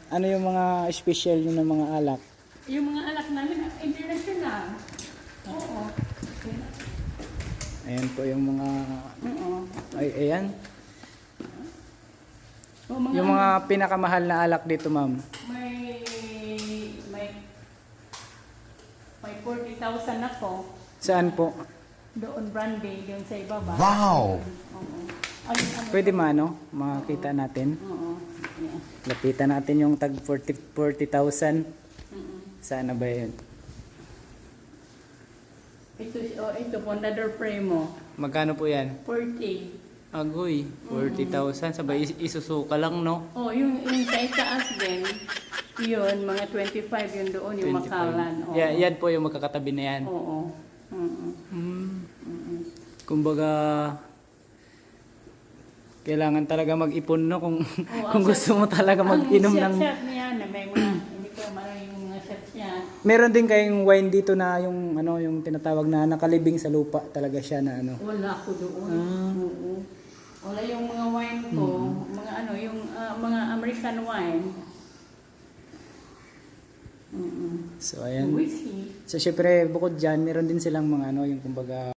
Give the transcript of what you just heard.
Ano yung mga special yun ng mga alak? Yung mga alak namin, international. Oo. Ayan po yung mga... Oo. Ay, ayan. O, mga Yung mga pinakamahal na alak dito, ma'am. may may 40,000 ako. Saan po? Doon brandy, yung sa ibaba. Wow! Oo. Ano, Pwede maano, makakita natin. Oo. Yeah. Lapitan natin yung tag 40,000. Saan na ba yun? Ito po, another premo. Magkano po yan? 40. Agoy, 40,000. Sabay isusuka lang, no? Oh, yung sa itaas din, yun, mga 25 yun doon, yung 25. makalan. Oo. Yan po yung magkakatabi na yan. Oo. Kumbaga, kailangan talaga mag-ipon, no? Kung, kung gusto mo talaga mag-inom ng... Ang shot niya na may mga, hindi ko marang yung mga shots niya. Meron din kayong wine dito na yung ano yung tinatawag na nakalibing sa lupa talaga siya na ano. Wala ko doon. Oo. Wala yung mga wine ko, mga ano, yung mga American wine. So ayan. Whiskey. So syempre bukod diyan, meron din silang mga ano yung kumbaga